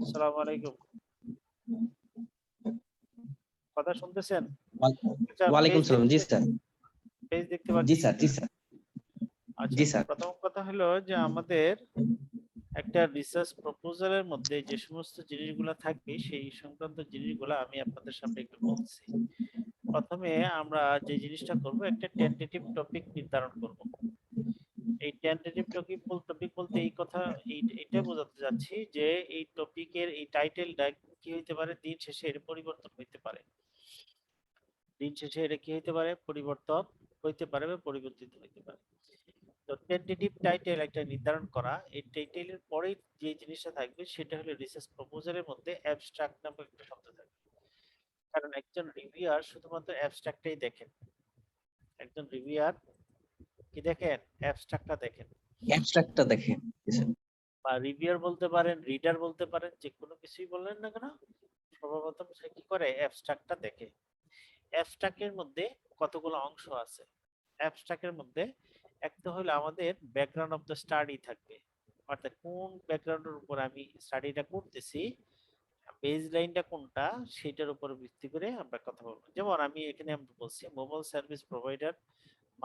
আসসালামু আলাইকুম। কথা শুনতেছেন? আচ্ছা, ওয়ালাইকুম সালাম। জি স্যার। পেজ দেখতে জি পাচ্ছি। স্যার, জি স্যার, আচ্ছা, জি স্যার। প্রথম কথা হলো যে আমাদের একটা রিসার্চ প্রপোজালের মধ্যে যে সমস্ত জিনিসগুলো থাকবে সেই সংক্রান্ত জিনিসগুলো আমি আপনাদের সামনে একটু বলছি। প্রথমে আমরা যে জিনিসটা করব, একটা টেন্টেটিভ টপিক নির্ধারণ করব। এই টেন্টেটিভ টপিক বলতে এই কথা এটা বোঝাতে যাচ্ছি যে এই টপিকের এই টাইটেলটা কি হইতে পারে, দিন শেষে এর পরিবর্তন হইতে পারে। দিন শেষে এটা কি হইতে পারে, পরিবর্তন হইতে পারে বা পরিবর্তিত হইতে পারে। তো টেন্টেটিভ টাইটেল একটা নির্ধারণ করা, এই টাইটেলের পরেই যে জিনিসটা থাকবে সেটা হলো রিসার্চ প্রপোজালের মধ্যে অ্যাবস্ট্রাক্ট নামক একটা শব্দ থাকবে। কারণ একজন রিভিউয়ার শুধুমাত্র অ্যাবস্ট্রাক্টটাই দেখেন। একজন রিভিউয়ার কি দেখেন, অ্যাবস্ট্রাক্টটা দেখেন। অ্যাবস্ট্রাক্টটা দেখেন। জি স্যার। বা রিভিউয়ার বলতে পারেন, রিডার বলতে পারেন, যে কোনো কিছুই বললেন না কেন, সর্বপ্রথম সে কি করে, অ্যাবস্ট্রাক্টটা দেখে। অ্যাবস্ট্রাক্টের মধ্যে কতগুলো অংশ আছে। অ্যাবস্ট্রাক্টের মধ্যে একটা হলো আমাদের ব্যাকগ্রাউন্ড অফ দ্য স্টাডি থাকবে, অর্থাৎ কোন ব্যাকগ্রাউন্ডের উপর আমি স্টাডিটা করতেছি, বেজ লাইনটা কোনটা, সেটার উপর ভিত্তি করে আমরা কথা বলবো। যেমন আমি এখানে আমরা বলছি mobile service provider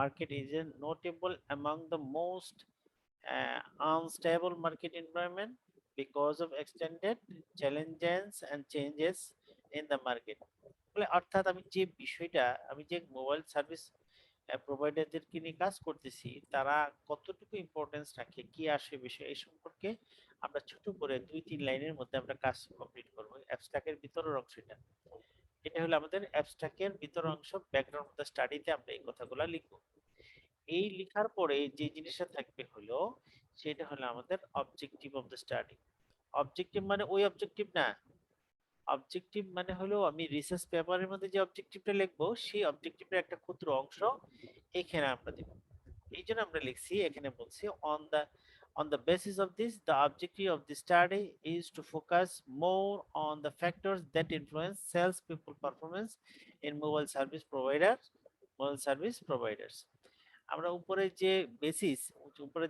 market is a notable among the most unstable market environment because of extended challenges and changes in the market। বলে অর্থাৎ আমি যে বিষয়টা, আমি যে মোবাইল সার্ভিস প্রোভাইডারদেরকে নিয়ে কাজ করতেছি, তারা কতটুকু ইম্পর্টেন্স রাখে, কি আসে বিষয়, এই সম্পর্কে আমরা ছোট করে 2-3 লাইনের মধ্যে আমরা কাজ কমপ্লিট করব। অ্যাবস্ট্রাক্টের ভিতরের অংশটা, এটা হলো আমাদের অ্যাবস্ট্রাক্টের ভিতরের অংশ। ব্যাকগ্রাউন্ড অফ দ্য স্টাডিতে আমরা এই কথাগুলো লিখব। এই লেখার পরে যে জিনিসটা থাকবে হলো, সেটা হলো আমাদের objective of the study. Objective মানে ওই অবজেক্টিভ না, অবজেক্টিভ মানে হলো আমি রিসার্চ পেপারের মধ্যে যে অবজেক্টিভটা লিখবো, সেই অবজেক্টিভের একটা ক্ষুদ্র অংশ এখানে আমরা দেব। এই জন্য আমরা লিখছি, এখানে বলছি on the basis of this the objective of the study is to focus more on the factors that influence sales people performance in mobile service providers। আমরা উপরে যে বেসিস, উপরে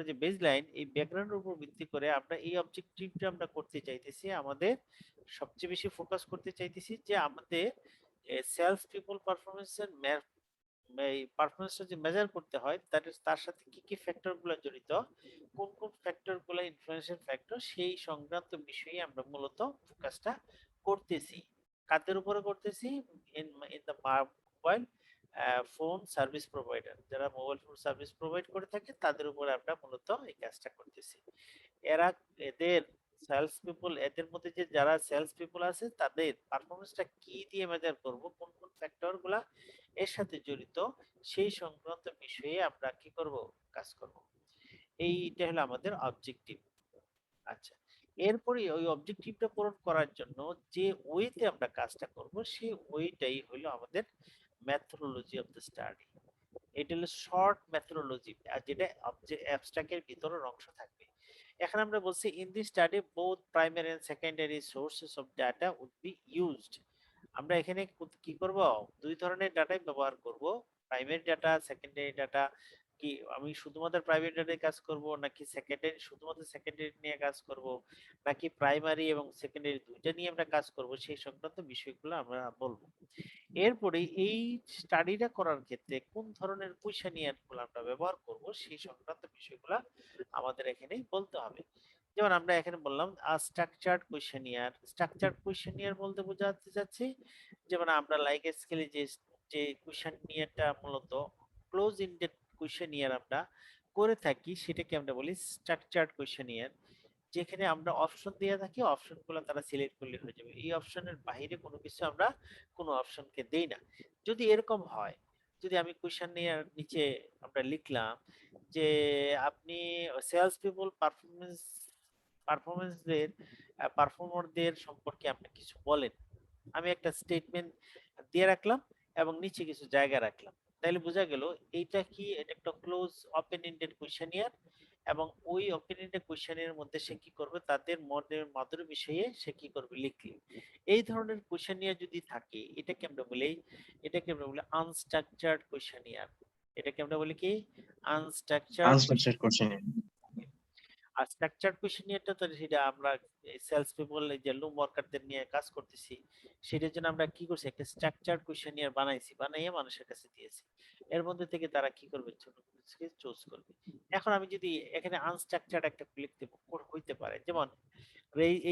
যে বেজ লাইন, এই ব্যাকগ্রাউন্ডের উপর ভিত্তি করে আমরা এই অবজেক্টিভটা আমরা করতে চাইতেছি। আমাদের সবচেয়ে বেশি ফোকাস করতে চাইতেছি যে আমাদের সেলস পিপল পারফরমেন্সের এই পারফরমেন্সটা যে মেজার করতে হয়, তার সাথে কি কি ফ্যাক্টর গুলো জড়িত, কোন কোন ফ্যাক্টর গুলো ইনফ্লুয়েন্সিয়াল ফ্যাক্টর, সেই সংক্রান্ত বিষয়ে আমরা মূলত ফোকাসটা করতেছি। কাদের উপরে করতেছি, in in the mobile phone service provider, যারা মোবাইল ফোন সার্ভিস প্রোভাইড করে থাকে তাদের উপরে আমরা মূলত এই কাজটা করতেছি। এরা এদের সেলস পিপল, এদের মধ্যে যে যারা সেলস পিপল আছে তাদের পারফরমেন্সটা কি দিয়ে মেজার করব, কোন কোন ফ্যাক্টর গুলা এর সাথে জড়িত, সেই সংক্রান্ত বিষয়ে আমরা কি করব, কাজ করব। এইটা হলো আমাদের অবজেক্টিভ। আচ্ছা, এরপরে ওই অবজেক্টিভটা পূরণ করার জন্য যে ওয়েতে আমরা কাজটা করব, সেই ওয়েটাই হলো আমাদের মেথোডোলজি অফ দ্য স্টাডি। এটা হলো শর্ট মেথোডোলজি, আর যেটা অ্যাবস্ট্রাক্টের ভিতরের অংশ থাকবে। এখানে আমরা বলছি in the study both primary and secondary sources of data would be used. আমরা এখানে কি করব, দুই ধরনের ডাটাই ব্যবহার করব। Primary data, secondary data. কি আমি শুধুমাত্র প্রাইমারি ডাটায় কাজ করব, নাকি সেকেন্ডারি শুধুমাত্র সেকেন্ডারি নিয়ে কাজ করব, নাকি প্রাইমারি এবং সেকেন্ডারি দুইটা নিয়ে আমরা কাজ করব, সেই সংক্রান্ত বিষয়গুলো আমরা বলবো। এরপরে এই স্টাডিটা করার ক্ষেত্রে কোন ধরনের কুইশনিয়ার গুলো আমরা ব্যবহার করব, সেই সংক্রান্ত বিষয়গুলো আমাদের এখানে বলতে হবে। যেমন আমরা এখানে বললাম স্ট্রাকচার্ড কুইশনিয়ার। স্ট্রাকচার্ড কুইশনিয়ার বলতে বোঝাতে চাচ্ছি, যেমন আমরা লাইক স্কেলে যে যে কুইশনিয়ারটা মূলত ক্লোজ ইন্ডেড কুইশনিয়ার আমরা করে থাকি, সেটাকে আমরা বলি স্ট্রাকচার্ড কুইশনিয়ার। যেখানে আমরা অপশন দিয়ে থাকি, অপশনগুলো তারা সিলেক্ট করলে হয়ে যাবে। এই অপশনের বাইরে কোনো কিছু আমরা কোনো অপশনকে দেই না। যদি এরকম হয়, যদি আমি কোয়েশ্চেন নিয়ে নিচে আমরা লিখলাম যে আপনি সেলস পিপল পারফরমেন্সদের পারফর্মারদের সম্পর্কে আপনি কিছু বলেন, আমি একটা স্টেটমেন্ট দিয়ে রাখলাম এবং নিচে কিছু জায়গা রাখলাম, তাহলে বোঝা গেল এইটা কি, এটা একটা ক্লোজ ওপেন এন্ডেড কোয়েশ্চেনিয়ার। এবং ওই ওপেন এন্ডেড কোয়েশ্চেনের মধ্যে সে কি করবে, তাদের মনের মধুর বিষয়ে সে কি করবে, লিখবে। এই ধরনের কোয়েশ্চেনিয়ার যদি থাকে, এটাকে আমরা বলি আনস্ট্রাকচার্ড কোয়েশ্চেনিয়ার। এটাকে আমরা বলি কি আনস্ট্রাকচার্ড আনস্ট্রাকচার্ড কোশ্চেন। আর স্ট্রাকচার্ড কোয়েশ্চেনিয়ারটা তো সেটা আমরা সেলস পিপল যে লুম ওয়ার্কারদের নিয়ে কাজ করতেছি, সেটার জন্য আমরা কি করছি, একটা স্ট্রাকচার্ড কোয়েশ্চেনিয়ার বানাইছি, বানাইয়ে মানুষের কাছে দিয়েছি। এর মধ্যে থেকে তারা কি করবে, ছোট চুজ করবে। এখন আমি যদি এখানে আনস্ট্রাকচার্ড একটা লিখতে হইতে পারে, যেমন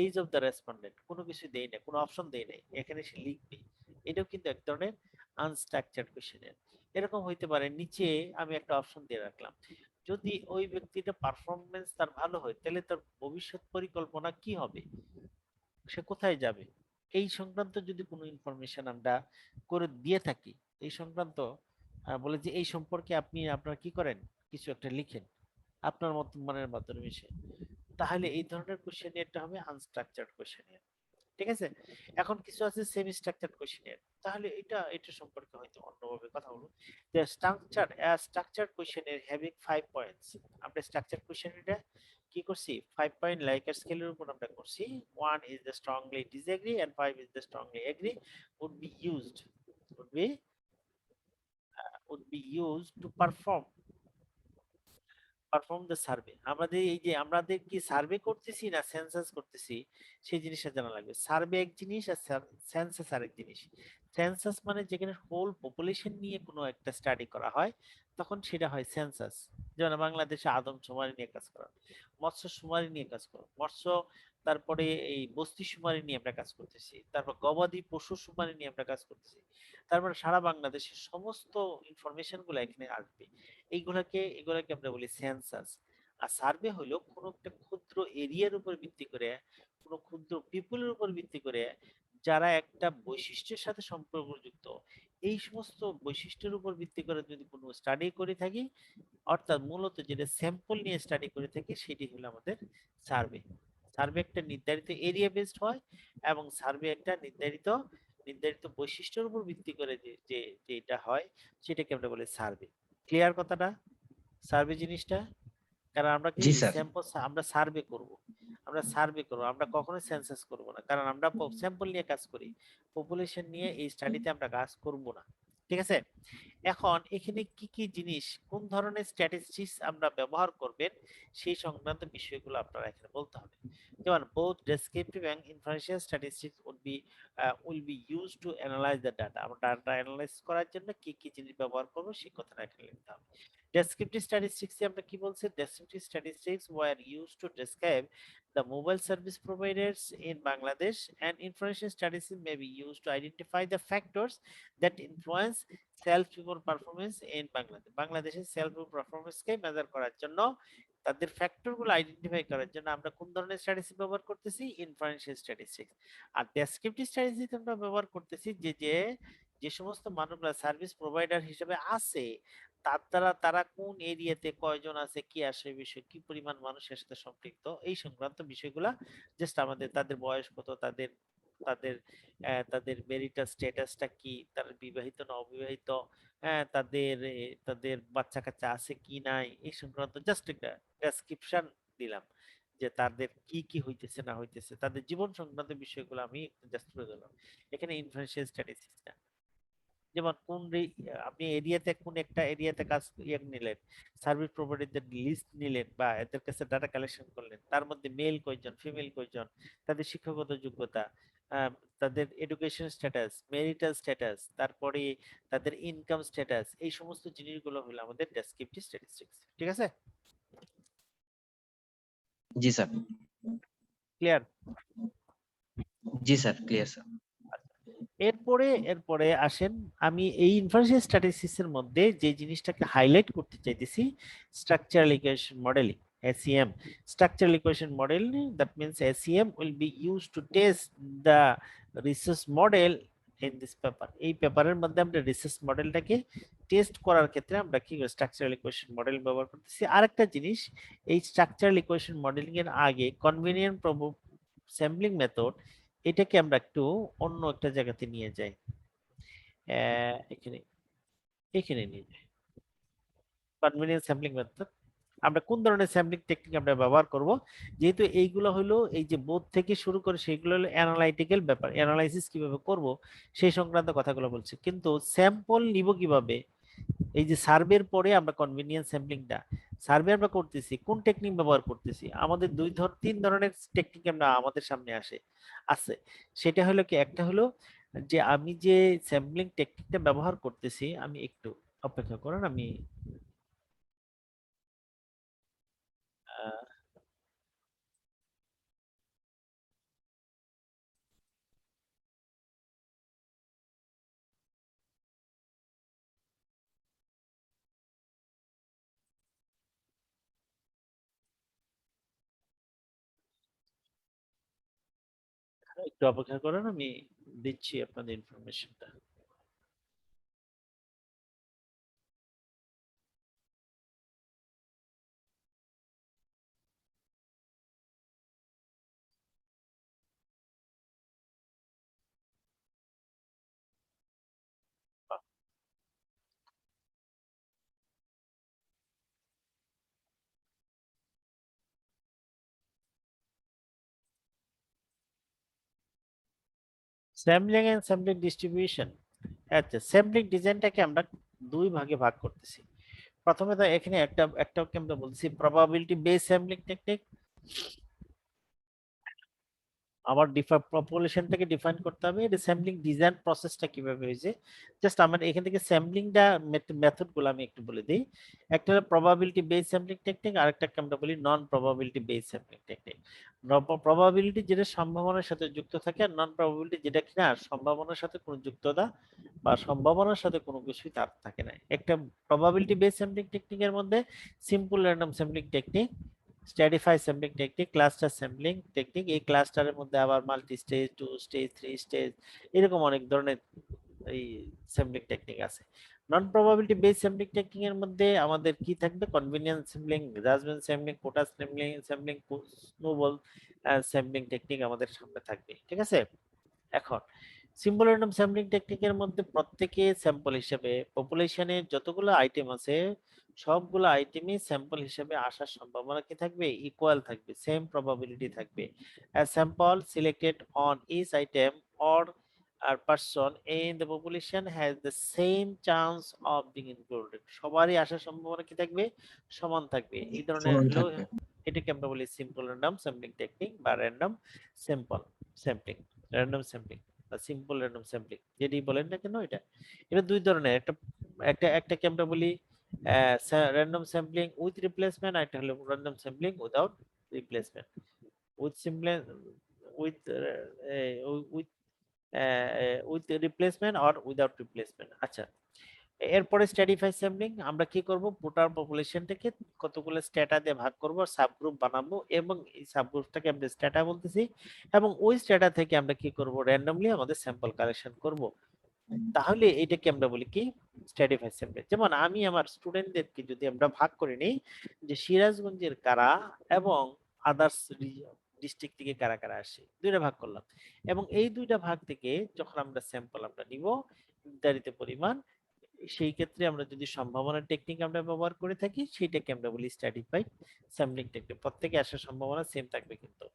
এইজ অফ দ্য রেসপন্ডেন্ট, কোনো কিছু দেই না, কোনো অপশন দেই নাই, এখানে সে লিখবে, এটাও কিন্তু এক ধরনের আনস্ট্রাকচার্ড কোয়েশ্চেনিয়ার। এরকম হইতে পারে নিচে আমি একটা অপশন দিয়ে রাখলাম, যদি ওই ব্যক্তিটা পারফরমেন্স তার ভালো হয় তাহলে তার ভবিষ্যৎ পরিকল্পনা কি হবে, সে কোথায় যাবে, এই সংক্রান্ত যদি কোনো ইনফরমেশন আমরা করে দিয়ে থাকি, এই সংক্রান্ত বলে যে এই সম্পর্কে আপনি আপনার কি করেন, কিছু একটা লিখেন আপনার মত মনের মাধ্যমে মিশে, তাহলে এই ধরনের কোশ্চেনিয়ারটা হবে আনস্ট্রাকচার্ড কোশ্চেনিয়ার। ঠিক আছে। এখন কিছু আছে সেমি স্ট্রাকচার্ড কোশ্চেনিয়ার, তাহলে এটা সম্পর্কে হয়তো অন্যভাবে কথা বলবো। যে স্ট্রাকচার্ড কোশ্চেনিয়ার হ্যাভিং 5 পয়েন্টস, আমরা স্ট্রাকচার্ড কোশ্চেনিয়ারটা কি করছি, 5 পয়েন্ট লাইকার স্কেলের উপর আমরা করছি। 1 is the strongly disagree and 5 is the strongly agree would be used would be would be used to perform the survey. আমাদের এই যে আমাদের কি সার্ভে করতেছি না সেন্সাস করতেছি, সেই জিনিসটা জানা লাগবে। সার্ভে এক জিনিস আর সেন্সাস আরেক জিনিস। সেন্সাস মানে যেখানে হোল পপুলেশন নিয়ে কোনো একটা স্টাডি করা হয়, তখন সেটা হয় সেন্সাস। যেমন বাংলাদেশে আদমশুমারি নিয়ে কাজ করা, মৎস্য শুমারি নিয়ে কাজ করা, তারপরে এই বস্তি শুমারি নিয়ে আমরা কাজ করতেছি, তারপর গবাদি পশু শুমারি নিয়ে আমরা কাজ করতেছি। তারপরে সারা বাংলাদেশের সমস্ত ইনফরমেশন গুলো এখানে আসবে। এগুলাকে আমরা বলি সেন্সাস। আর সার্ভে হলো কোন একটা ক্ষুদ্র এরিয়ার উপর ভিত্তি করে, কোন ক্ষুদ্র পিপলের উপর ভিত্তি করে, যারা একটা বৈশিষ্ট্যের সাথে সম্পর্কযুক্ত, এই সমস্ত বৈশিষ্ট্যের উপর ভিত্তি করে যদি কোনো স্টাডি করে থাকি, অর্থাৎ মূলত যেটা স্যাম্পল নিয়ে স্টাডি করে থাকি, সেটি হলো আমাদের সার্ভে। সার্ভে একটা নির্ধারিত এরিয়া বেসড হয়, এবং সার্ভে একটা নির্ধারিত নির্ধারিত বৈশিষ্ট্যের উপর ভিত্তি করে যেটা হয়, সেটাকে আমরা বলি সার্ভে। ক্লিয়ার কথাটা, সার্ভে জিনিসটা? কারণ আমরা কি জি স্যার। স্যাম্পল, আমরা সার্ভে করব, আমরা কখনোই সেন্সাস করব না, কারণ আমরা স্যাম্পল নিয়ে কাজ করি, পপুলেশন নিয়ে এই স্টাডিতে আমরা কাজ করব না। ঠিক আছে। এখন এখানে কি কি জিনিস, কোন ধরনের স্ট্যাটিস্টিক্স আমরা ব্যবহার করবেন, সেই সংক্রান্ত বিষয়গুলো আপনারা এখানে বলতে হবে। যেমন both descriptive and inferential statistics will be used to analyze the data, আমরা ডাটা অ্যানালাইজ করার জন্য কি কি জিনিস ব্যবহার করব সেই কথাটা এখানে লিখতে হবে। ডেসক্রিপটিভ স্ট্যাটিস্টিক্স এ আমরা কি বলছি, descriptive statistics were used to describe the mobile service providers in Bangladesh, and inferential statistics may be used to identify the factors that influence self report performance in Bangladesh. বাংলাদেশের সেলফ রিপোর্ট পারফরম্যান্সকে মেজার করার জন্য, তাদের factor গুলো identify করার জন্য আমরা কোন ধরনের স্ট্যাটিস্টিক্স ব্যবহার করতেছি, ইনফারেন্সিয়াল স্ট্যাটিস্টিক্স। আর ডেসক্রিপটিভ স্ট্যাটিস্টিক্স আমরা ব্যবহার করতেছি যে সমস্ত মানুষরা সার্ভিস প্রোভাইডার হিসেবে আছে, তার দ্বারা তারা কোন এরিয়াতে কয়জন আছে, কি আসে বিষয়, কি পরিমাণ মানুষের সাথে সম্পৃক্ত, এই সংক্রান্ত বিষয়গুলা জাস্ট আমাদের, তাদের বয়স কত, তাদের তাদের তাদের মেরিটাল স্ট্যাটাসটা কি, তারা বিবাহিত না অবিবাহিত, তাদের বাচ্চা কাচ্চা আছে কি নাই, এই সংক্রান্ত জাস্ট একটা ডেসক্রিপশন দিলাম, যে তাদের কি কি হইতেছে না হইতেছে, তাদের জীবন সংক্রান্ত বিষয়গুলো আমি জাস্ট তুলে ধরলাম। এখানে ইনফ্লুয়েন্সিয়াল স্ট্যাটিস্টিক্স না। যেমন আপনি এরিয়াতে কোন একটা এরিয়াতে কাজ নিলেন, সার্ভিস প্রোভাইডারদের লিস্ট নিলেন বা এদের কাছে ডাটা কালেকশন করলেন, তার মধ্যে মেল কয়জন, ফিমেল কয়জন, তাদের শিক্ষাগত যোগ্যতা, আহ, তাদের এডুকেশন স্ট্যাটাস, মেরিটাল স্ট্যাটাস, তারপরে তাদের ইনকাম স্ট্যাটাস, এই সমস্ত জিনিসগুলো হলো আমাদের ডেসক্রিপটিভ স্ট্যাটিস্টিক্স। ঠিক আছে, জি স্যার। ক্লিয়ার? জি স্যার, ক্লিয়ার স্যার। এরপরে এরপরে আসেন, আমি এই ইনফারেন্সিয়াল স্ট্যাটিস্টিক্স এর মধ্যে যে জিনিসটাকে হাইলাইট করতে চাইতেছি, structural equation modelling, SEM। Structural equation modelling, that means SEM will be used to test the research model in this paper. এই পেপারের মধ্যে আমরা রিসার্চ মডেলটাকে টেস্ট করার ক্ষেত্রে আমরা কি স্ট্রাকচারাল ইকুয়েশন মডেল ব্যবহার করতেছি। আরেকটা জিনিস, এই স্ট্রাকচারাল ইকুয়েশন মডেলিং এর আগে কনভেনিয়েন্ট স্যাম্পলিং মেথড, এটাকে আমরা একটু অন্য একটা জায়গাতে নিয়ে যাই, এখানে এখানে নিয়ে যাই। কনভেনিয়েন্স স্যাম্পলিং মেথড, আমরা কোন ধরনের স্যাম্পলিং টেকনিক আমরা ব্যবহার করব, যেহেতু এইগুলো হলো এই যে বোধ থেকে শুরু করে সেইগুলো হলো অ্যানালাইটিক্যাল ব্যাপার, অ্যানালাইসিস কিভাবে করব সেই সংক্রান্ত কথাগুলো বলছে, কিন্তু স্যাম্পল নিব কিভাবে, এই যে সার্ভের পরে আমরা কনভেনিয়েন্স স্যাম্পলিংটা সার্ভে আমরা করতেছি, কোন টেকনিক ব্যবহার করতেছি? আমাদের তিন ধরনের টেকনিক আমরা আমাদের সামনে আছে। সেটা হলো কি, একটা হলো যে আমি যে স্যাম্পলিং টেকনিকটা ব্যবহার করতেছি, আমি একটু অপেক্ষা করেন, আমি আহ, একটু অপেক্ষা করেন, আমি দিচ্ছি আপনাদের ইনফরমেশনটা। Sampling and sampling distribution. আচ্ছা, স্যাম্পলিং ডিজাইনটাকে আমরা দুই ভাগে ভাগ করতেছি। প্রথমে তো এখানে একটাকে আমরা বলছি প্রবাবিলিটি বেস স্যাম্পলিং টেকনিক। আমার পপুলেশনটাকে ডিফাইন করতে হবে, এটা স্যাম্পলিং ডিজাইন প্রসেসটা কিভাবে হয়েছে। জাস্ট আমার এখান থেকে স্যাম্পলিংটা মেথড গুলো আমি একটু বলে দিই। একটা হলো প্রবাবিলিটি বেস স্যাম্পলিং টেকনিক, আরেকটাকে আমরা বলি non probability base sampling technique. Probability যেটা সম্ভাবনার সাথে যুক্ত থাকে, আর নন প্রবাবিলিটি যেটা কিনা সম্ভাবনার সাথে কোনো যুক্ততা বা সম্ভাবনার সাথে কোনো কিছুই তার থাকে না। একটা প্রবাবিলিটি বেস স্যাম্পলিং টেকনিকের মধ্যে simple random sampling technique, stratify sampling technique, cluster sampling technique, এই ক্লাস্টারের মধ্যে আবার multi stage, two stage, three stage, এরকম অনেক ধরনের এই স্যাম্পলিং টেকনিক আছে। Non probability base sampling technique এর মধ্যে আমাদের কি থাকবে? Convenience sampling, judgment sampling, quota sampling, snowball sampling technique আমাদের সামনে থাকবে, ঠিক আছে? এখন সিম্পল র্যান্ডম স্যাম্পলিং টেকনিকের মধ্যে প্রত্যেকে স্যাম্পল হিসেবে পপুলেশনে যতগুলো আইটেম আছে সবগুলো আইটেমই স্যাম্পল হিসেবে আসার সম্ভাবনা কি থাকবে? ইকুয়াল থাকবে, সেম প্রবাবিলিটি থাকবে। A sample selected on each item or a person in the population has the same chance of being included. সবারই আসার সম্ভাবনা কি থাকবে? সমান থাকবে। এই ধরনের সমান থাকবে। এটাকে আমরা বলি সিম্পল র্যান্ডম স্যাম্পলিং টেকনিক বা random sample sampling, random sampling বা সিম্পল র্যান্ডম স্যাম্পলিং, যেটি বলেন না কেন। এটা এটা দুই ধরনের, একটাকে আমরা বলি র্যান্ডম স্যাম্পলিং উইথ রিপ্লেসমেন্ট, আর একটা হলো random sampling without replacement. With simple with with with replacement or without replacement. আচ্ছা, এরপরে স্ট্র্যাটিফাই স্যাম্পলিং, আমরা কি করব? টোটাল পপুলেশনটাকে কতগুলো স্ট্যাটা দিয়ে ভাগ করব, সাবগ্রুপ বানাবো, এবং এই সাবগ্রুপটাকে আমরা স্ট্যাটা বলতেছি, এবং ওই স্ট্যাটা থেকে আমরা কি করব? র্যান্ডমলি আমাদের স্যাম্পল কালেকশন করব। তাহলে এটাকে আমরা বলি কি? Stratify sampling. যেমন আমি আমার স্টুডেন্টদেরকে যদি আমরা ভাগ করে নিই যে সিরাজগঞ্জের কারা এবং আদার্স ডিস্ট্রিক্ট থেকে কারা কারা আসে, দুইটা ভাগ করলাম, এবং এই দুইটা ভাগ থেকে যখন আমরা স্যাম্পল আমরা নিব নির্ধারিত পরিমাণ, সেই ক্ষেত্রে আমরা যদি সম্ভাবনা টেকনিক আমরা ব্যবহার করে থাকি, সেটাকে আমরা বলি স্ট্র্যাটিফাইড স্যাম্পলিং টেকনিক। প্রত্যেকে আসার সম্ভাবনা সেম থাকবে কিন্তু।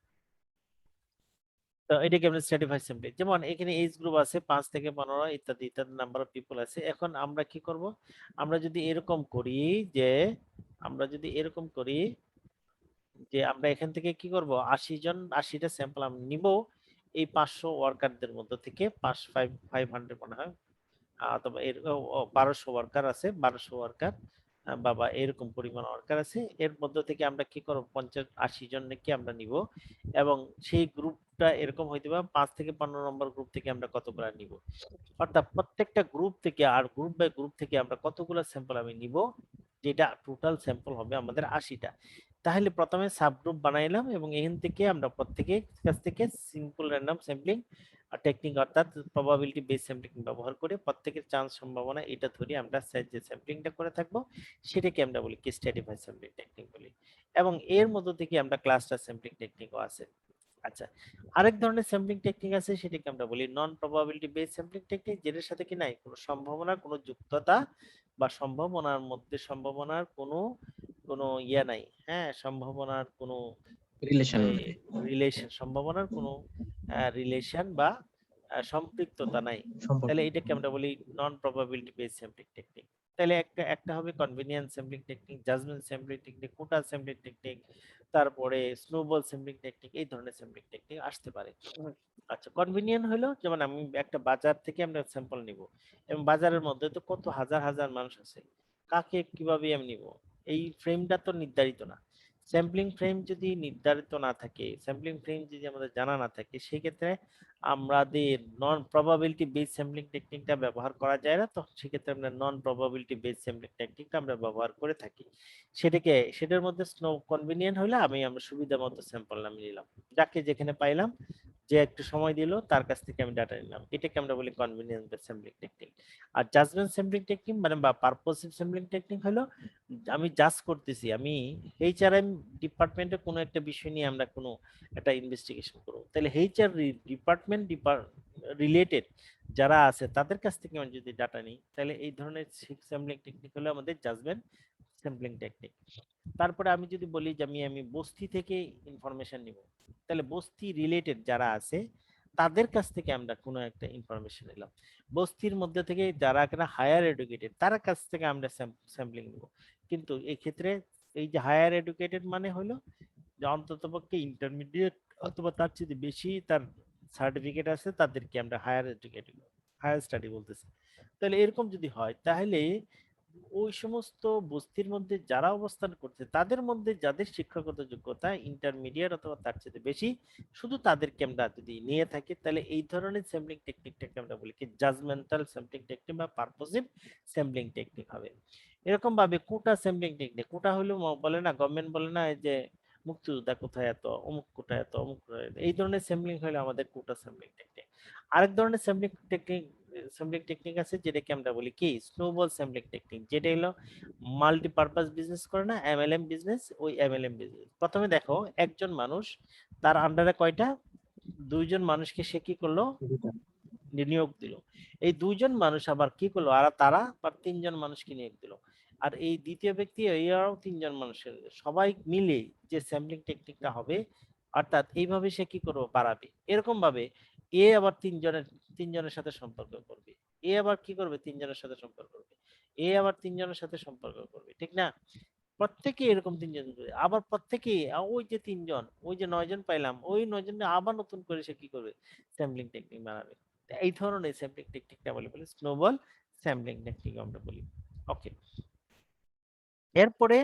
তো এটাকে আমরা স্ট্র্যাটিফাইড স্যাম্পলিং। যেমন এখানে এজ গ্রুপ আছে 5 থেকে 15 ইত্যাদি ইত্যাদি নাম্বার অফ পিপল আছে। এখন আমরা কি করব? আমরা যদি এরকম করি যে আমরা যদি এরকম করি যে আমরা এখান থেকে কি করব? 80টা স্যাম্পল আমরা নিব এই 500 ওয়ার্কারদের মধ্যে থেকে, 500 মনে হয়, অথবা এর 1200 ওয়ার্কার আছে, 1200 ওয়ার্কার বাবা এরকম পরিমাণ ওয়ার্কার আছে, এর মধ্য থেকে আমরা কি করব? 50-80 জনকে আমরা নিব, এবং সেই গ্রুপটা এরকম হইতে পারে 5 থেকে 15 নম্বর গ্রুপ থেকে আমরা কতগুলো নিব। অর্থাৎ প্রত্যেকটা গ্রুপ থেকে আর গ্রুপ বাই গ্রুপ থেকে আমরা কতগুলো স্যাম্পল আমি নিব, যেটা টোটাল স্যাম্পল হবে আমাদের 80টা। তাহলে প্রথমে সাবগ্রুপ বানাইলাম, এবং এখান থেকে আমরা প্রত্যেকের কাছ থেকে সিম্পল র্যান্ডম স্যাম্পলিং টেকনিক অর্থাৎ প্রবাবিলিটি বেস স্যাম্পলিং ব্যবহার করে প্রত্যেকের চান্স সম্ভাবনা এটা ধরে আমরা যে স্যাম্পলিংটা করে থাকবো, সেটাকে আমরা বলি কি? স্ট্র্যাটিফাইড স্যাম্পলিং টেকনিক বলি। এবং এর মধ্য থেকে আমরা ক্লাস্টার স্যাম্পলিং টেকনিকও আছে। আচ্ছা, আরেক ধরনের স্যাম্পলিং টেকনিক আছে, সেটাকে আমরা বলি non probability base sampling technique, যেটার সাথে কি নাই কোনো সম্ভাবনার কোনো যুক্ততা বা সম্ভাবনার মধ্যে সম্ভাবনার কোনো কোনো নাই, হ্যাঁ, সম্ভাবনার কোনো রিলেশন নাই। রিলেশন, সম্ভাবনার কোনো রিলেশন বা সম্পৃক্ততা নাই। সম্পর্ক। তাহলে এটাকে আমরা বলি non probability base sampling technique. তাহলে একটা একটা হবে convenience sampling technique, judgment sampling technique, quota sampling technique, তারপরে স্নোবল স্যাম্পলিং টেকনিক, এই ধরনের স্যাম্পলিং টেকনিক আসতে পারে। আচ্ছা, কনভেনিয়েন্ট হলো যেমন আমি একটা বাজার থেকে আমরা স্যাম্পল নিব, এবং বাজারের মধ্যে তো কত হাজার হাজার মানুষ আছে, কাকে কিভাবে আমি নিব, এই ফ্রেমটা তো নির্ধারিত না। স্যাম্পলিং ফ্রেম যদি নির্ধারিত না থাকে, স্যাম্পলিং ফ্রেম যদি আমাদের জানা না থাকে, সেক্ষেত্রে আমাদের নন প্রবাবিলিটি বেস স্যাম্পলিং টেকনিকটা ব্যবহার করা যায় না। তো সেক্ষেত্রে আমরা নন প্রবাবিলিটি বেস স্যাম্পলিং টেকনিকটা আমরা ব্যবহার করে থাকি। সেটার মধ্যে স্নো কনভেনিয়েন্ট হলে আমরা সুবিধা মতো স্যাম্পল আমি নিলাম, যাকে যেখানে পাইলাম, যে একটু সময় দিল তার কাছ থেকে আমি ডাটা নিলাম, এটাকে আমরা বলি কনভেনিয়েন্স বেস স্যাম্পলিং টেকনিক। আর জাজমেন্ট স্যাম্পলিং টেকনিক মানে বা পারপোসিভ স্যাম্পলিং টেকনিক হলো আমি জাজ করতেছি, আমি এইচআরএম ডিপার্টমেন্টে কোনো একটা বিষয় নিয়ে আমরা কোনো একটা ইনভেস্টিগেশন করবো, তাহলে এইচআর ডিপার্টমেন্ট রিলেটেড যারা আছে তাদের কাছ থেকে আমি যদি ডাটা নিই, তাহলে এই ধরনের স্যাম্পলিং টেকনিক হলো আমাদের জাজমেন্ট স্যাম্পলিং টেকনিক। তারপরে আমি যদি বলি যে আমি বস্তি থেকে ইনফরমেশন নিব, তাহলে বস্তি রিলেটেড যারা আছে তাদের কাছ থেকে আমরা কোনো একটা ইনফরমেশন নিলাম, বস্তির মধ্যে থেকে যারা কিনা হায়ার এডুকেটেড তার কাছ থেকে আমরা স্যাম্পলিং নিব। কিন্তু এই ক্ষেত্রে এই যে হায়ার এডুকেটেড মানে হলো যে অন্ততপক্ষে ইন্টারমিডিয়েট অথবা তার চেয়ে বেশি তার সার্টিফিকেট আছে, তাদেরকে আমরা হায়ার এডুকেটেড, হায়ার স্টাডি বলতেছি। তাহলে এরকম যদি হয়, তাহলে ওই সমস্ত বস্তির মধ্যে যারা অবস্থান করছে তাদের মধ্যে যাদের শিক্ষাগত যোগ্যতা ইন্টারমিডিয়েট অথবা তার চেয়ে বেশি, শুধু তাদেরকে আমরা যদি নিয়ে থাকি, তাহলে এই ধরনের স্যাম্পলিং টেকনিকটাকে আমরা বলি কি জাজমেন্টাল স্যাম্পলিং টেকনিক বা পারপোসিভ স্যাম্পলিং টেকনিক হবে। এরকম ভাবে কোটা স্যাম্পলিং টেকনিক, কোটা হলো বলে না, গভর্নমেন্ট বলে না এই যে মুক্তিযোদ্ধা কোথায় এত, অমুক কোথায় এত, অমুক কোথায় এত, এই ধরনের স্যাম্পলিং হলো আমাদের কোটা স্যাম্পলিং টেকনিক। আরেক ধরনের স্যাম্পলিং টেকনিক আছে যেটাকে আমরা বলি কি স্নোবল স্যাম্পলিং টেকনিক, যেটা হলো মাল্টিপারপাস বিজনেস করে না, এমএলএম বিজনেস, ওই এমএলএম বিজনেস। প্রথমে দেখো একজন মানুষ, তার আন্ডারে কয়টা, দুইজন মানুষকে সে কি করলো, নিয়োগ দিল। এই দুইজন মানুষ আবার কি করলো, আর তারা আবার তিনজন মানুষকে নিয়োগ দিল, আর এই দ্বিতীয় ব্যক্তি এরাও তিনজন মানুষের, সবাই মিলে যে স্যাম্পলিং টেকনিকটা হবে, অর্থাৎ এইভাবে সে কি করবে, বাড়াবে। এরকম ভাবে এ আবার তিনজনের সাথে সম্পর্ক করবে, এ আবার কি করবে, তিনজনের সাথে সম্পর্ক করবে, এ আবার তিনজনের সাথে সম্পর্ক করবে, ঠিক না? প্রত্যেকে এরকম তিনজন করে, আবার প্রত্যেকে ওই যে তিনজন, ওই যে 9 জন পাইলাম, ওই 9 জন আবার নতুন করে সে কি করবে, স্যাম্পলিং টেকনিক বানাবে। তো এই ধরনের স্যাম্পলিং টেকনিকটা বলে স্নোবল স্যাম্পলিং টেকনিক আমরা বলি। ওকে, এরপরে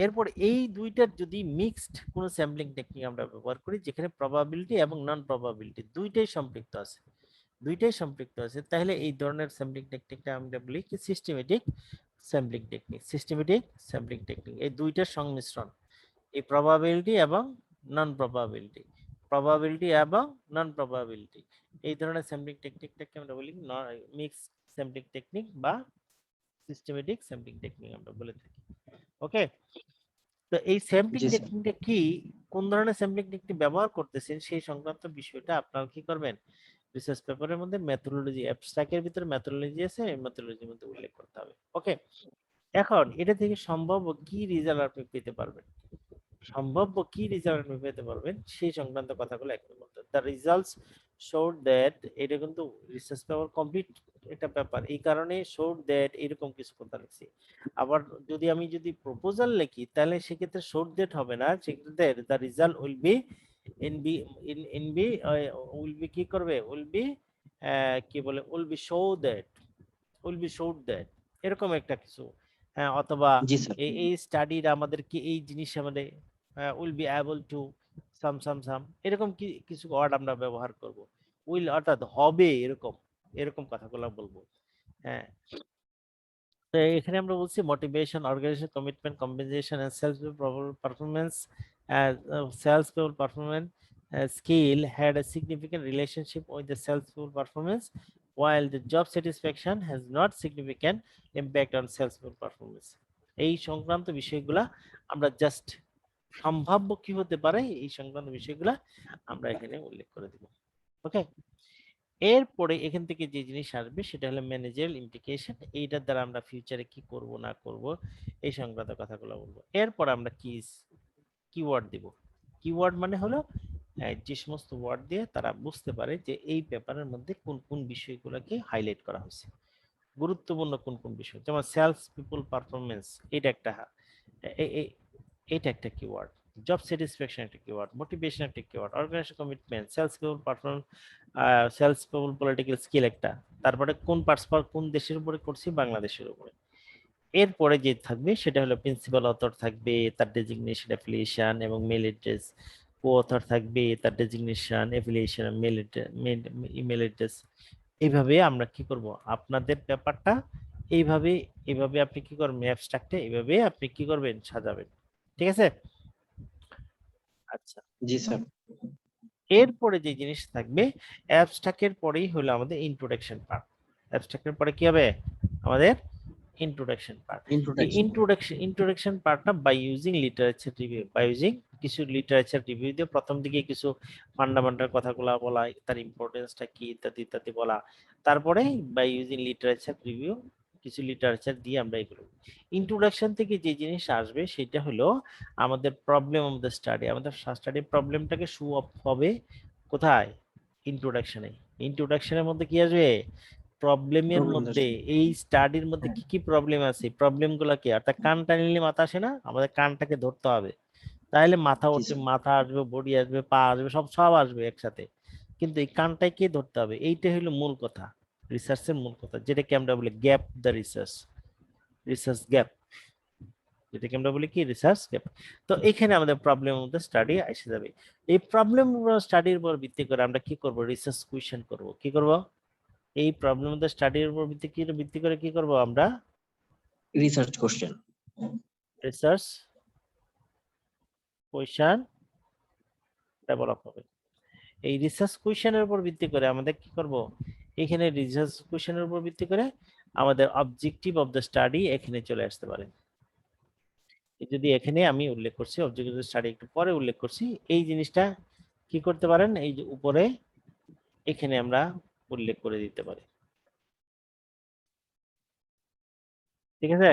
এরপর এই দুইটার যদি মিক্সড কোনো স্যাম্পলিং টেকনিক আমরা ব্যবহার করি, যেখানে প্রবাবিলিটি এবং নন প্রবাবিলিটি দুইটাই সম্পৃক্ত আছে, তাহলে এই ধরনের স্যাম্পলিং টেকনিকটা আমরা বলি কি সিস্টেমেটিক স্যাম্পলিং টেকনিক। এই দুইটার সংমিশ্রণ, এই প্রবাবিলিটি এবং নন প্রবাবিলিটি, এই ধরনের স্যাম্পলিং টেকনিকটাকে আমরা বলি মিক্স স্যাম্পলিং টেকনিক বা সিস্টেমেটিক স্যাম্পলিং টেকনিক আমরা বলে থাকি। ওকে, তো এই স্যাম্পলিং জি স্যার। টেকনিকটা কি, কোন ধরনের স্যাম্পলিং টেকনিক ব্যবহার করতেছেন সেই সংক্রান্ত বিষয়টা আপনারা কি করবেন, রিসার্চ পেপারের মধ্যে মেথোডোলজি, অ্যাবস্ট্রাক্টের ভিতরে মেথোডোলজি আছে, এই মেথোডোলজির মধ্যে উল্লেখ করতে হবে। ওকে, এখন এটা থেকে সম্ভাব্য কি রেজাল্ট আপনি পেতে পারবেন, সেই সংক্রান্ত কথাগুলো এখন বলতে, দ্য রিজাল্টস শোড দ্যাট, এটা কিন্তু রিসার্চ পেপার কমপ্লিট একটা পেপার, এই কারণে শোড দ্যাট এরকম কিছু কথা লিখছি। আবার যদি প্রপোজাল লিখি, তাহলে সেক্ষেত্রে শোড দ্যাট হবে না, সেক্ষেত্রে the result will be in B in B will be কি করবে, উইল বি কি বলে, উইল বি শোড দ্যাট এরকম একটা কিছু। হ্যাঁ, অথবা জি স্যার। এই স্টাডির আমাদেরকে এই জিনিস আমাদের will be able to some এরকম কিছু ওয়ার্ড আমরা ব্যবহার করব। উইল অর্থাৎ হবে, এরকম এরকম কথাগুলো বলবো। হ্যাঁ, তো এখানে আমরা বলছি motivation, organization, commitment, compensation and sales people performance skill had a significant relationship with the salespeople performance, while the job satisfaction has not significant impact on salespeople performance. এই সংক্রান্ত বিষয়গুলা আমরা জাস্ট সম্ভাব্য কি হতে পারে এই সংক্রান্ত বিষয়গুলা আমরা এখানে উল্লেখ করে দিব। ওকে, এরপরে এখান থেকে যে জিনিস আসবে সেটা হলো ম্যানেজারাল ইমপ্লিকেশন, এইটার দ্বারা আমরা ফিউচারে কি করব না করব এই সংক্রান্ত কথাগুলো বলবো। এরপর আমরা কিওয়ার্ড দিব। কিওয়ার্ড মানে হলো যে সমস্ত ওয়ার্ড দিয়ে তারা বুঝতে পারে যে এই পেপারের মধ্যে কোন কোন বিষয়গুলোকে হাইলাইট করা হয়েছে। গুরুত্বপূর্ণ কোন কোন বিষয়, যেমন সেলস পিপল পারফরমেন্স, এটা একটা এটা একটা কিওয়ার্ড, জব স্যাটিসফ্যাকশন একটা কিওয়ার্ড, মোটিভেশন একটা keyword, organization commitment, sales people performance, sales people political skill একটা, তারপরে কোন পার্সপার কোন দেশের উপরে করছি, বাংলাদেশের উপরে। এরপরে যে থাকবে সেটা হলো প্রিন্সিপাল অথর থাকবে, তার ডেজিগনেশন, অ্যাফিলিয়েশন এবং মেল অ্যাড্রেস, কো অথর থাকবে, তার ডেজিগনেশন, অ্যাফিলিয়েশন, ইমেল অ্যাড্রেস। এইভাবে আমরা কি করব, আপনাদের ব্যাপারটা এইভাবে এইভাবে আপনি কি করবেন, অ্যাবস্ট্রাক্টে এইভাবে আপনি কি করবেন, সাজাবেন। ঠিক আছে? আচ্ছা, জি স্যার। এরপরে যে জিনিস থাকবে, অ্যাবস্ট্রাক্টের পরেই হলো আমাদের ইন্ট্রোডাকশন পার্ট। অ্যাবস্ট্রাক্টের পরে কি হবে, আমাদের ইন্ট্রোডাকশন পার্ট। এই ইন্ট্রোডাকশন। ইন্ট্রোডাকশন পার্টটা by using literature review, by using কিছু লিটারেচার রিভিউ দিয়ে প্রথম দিকে কিছু ফান্ডামেন্টাল কথাগুলো বলা, তার ইম্পর্টেন্সটা কি ইত্যাদি ইত্যাদি বলা, তারপরে বাই ইউজিং লিটারেচার রিভিউ কিছু লিটারেচার দিয়ে আমরা এগুলো। ইন্ট্রোডাকশন থেকে যে জিনিস আসবে সেটা হলো আমাদের প্রবলেম অফ দ্য স্টাডি। আমাদের স্টাডি প্রবলেমটাকে শো অফ হবে কোথায়, ইন্ট্রোডাকশনে। ইন্ট্রোডাকশনের মধ্যে কি আসবে, প্রবলেমের প্রবলেম মধ্যে, আসবে। এই স্টাডির মধ্যে হ্যাঁ। কি কি প্রবলেম আছে, প্রবলেম গুলা কি, অর্থাৎ কানটা নিলে মাথা আসে না, আমাদের কানটাকে ধরতে হবে, তাহলে মাথা জি ওঠে, স্যার। মাথা আসবে, বডি আসবে, পা আসবে, সব সব আসবে একসাথে। কিন্তু এই কানটাকে ধরতে হবে, এইটাই হলো মূল কথা, রিসার্চের মূল কথা, যেটাকে আমরা বলি gap the research, research gap, যেটাকে আমরা বলি কি, রিসার্চ গ্যাপ। তো এখানে আমাদের প্রবলেম অফ দ্য স্টাডি এসে যাবে। এই প্রবলেম স্টাডির উপর ভিত্তি করে আমরা কি করব, রিসার্চ কুয়েশন করব। কি করব, এই প্রবলেম অফ দ্য স্টাডির উপর ভিত্তি করে কি করব আমরা, research question. Research question develop হবে। এই রিসার্চ কোয়েশনের উপর ভিত্তি করে আমাদের কি করব, এখানে রিসার্চ কোয়েশনের উপর ভিত্তি করে আমাদের অবজেক্টিভ অফ দ্য স্টাডি এখানে চলে আসতে পারে। যদি এখানে আমি উল্লেখ করছি, অবজেক্টিভ অফ দ্য স্টাডি একটু পরে উল্লেখ করছি, এই জিনিসটা কি করতে পারেন, এই যে উপরে এখানে আমরা উল্লেখ করে দিতে পারি। ঠিক আছে,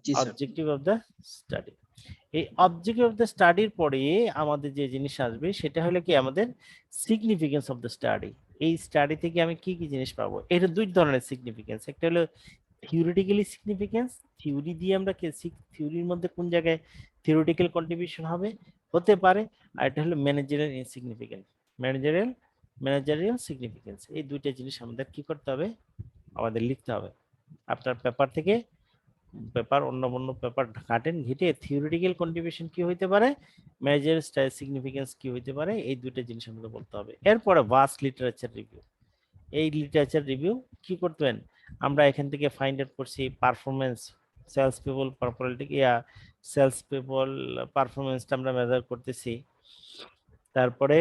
জি sir. Objective of the study. এই অবজেক্টিভ অফ দ্য স্টাডির পরে আমাদের যে জিনিস আসবে সেটা হলো কি, আমাদের সিগনিফিকেন্স অফ দ্য স্টাডি। এই স্টাডি থেকে আমি কি কি জিনিস পাবো, এটা দুই ধরনের সিগনিফিকেন্স, একটা হলো থিওরিটিক্যালি সিগনিফিকেন্স, থিওরি দিয়ে আমরা থিওরির মধ্যে কোন জায়গায় থিওরিটিক্যাল কন্ট্রিবিউশন হবে, হতে পারে। আর এটা হলো ম্যানেজারিয়াল ইনসিগনিফিকেন্স, ম্যানেজারিয়াল ম্যানেজারিয়াল সিগনিফিকেন্স। এই দুইটা জিনিস আমাদের কি করতে হবে, আমাদের লিখতে হবে। আপনার পেপার থেকে পেপার, অন্য অন্য পেপার ঘাটেন, ঘেটে থিওরিটিক্যাল কন্ট্রিবিউশন কি হইতে পারে, মেজর সিগনিফিকেন্স কি হইতে পারে, এই দুইটা জিনিস আমাদের বলতে হবে। এরপরে ভাস্ট লিটারেচার রিভিউ। এই লিটারেচার রিভিউ কি করতেন, আমরা এখান থেকে ফাইন্ড আউট করছি performance, sales people politic sales people পারফরমেন্সটা আমরা মেজার করতেছি। তারপরে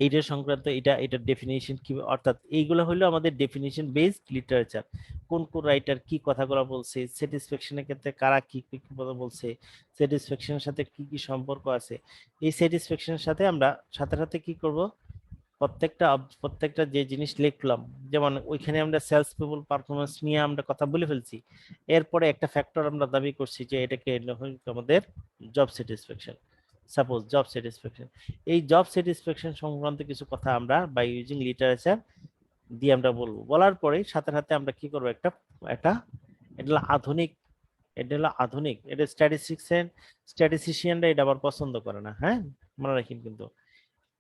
এইটা সংক্রান্ত এটা ডেফিনিশন কি, অর্থাৎ এইগুলো হলো আমাদের ডেফিনিশন বেসড লিটারেচার। কোন কোন রাইটার কি কথাগুলো বলছে, স্যাটিসফ্যাকশনের ক্ষেত্রে কারা কি কি কথা বলছে, স্যাটিসফ্যাকশনের সাথে কি কি সম্পর্ক আছে, এই স্যাটিসফ্যাকশনের সাথে আমরা সাথে সাথে কি করব, প্রত্যেকটা যে জিনিস লিখলাম, যেমন ওইখানে আমরা সেলস পিপল পারফরমেন্স নিয়ে আমরা কথা বলে ফেলছি, এরপরে একটা ফ্যাক্টর আমরা দাবি করছি যে এটাকে আমাদের job satisfaction, suppose job satisfaction. এই জব স্যাটিসফ্যাকশন সংক্রান্ত কিছু কথা আমরা বাই ইউজিং লিটারেচার দিয়ে আমরা বলবো, বলার পরে সাথে সাথে আমরা কি করবো, একটা একটা এটা হলো আধুনিক, এটা স্ট্যাটিস্টিশিয়ানরা এটা আবার পছন্দ করে না, হ্যাঁ, মনে রাখেন কিন্তু।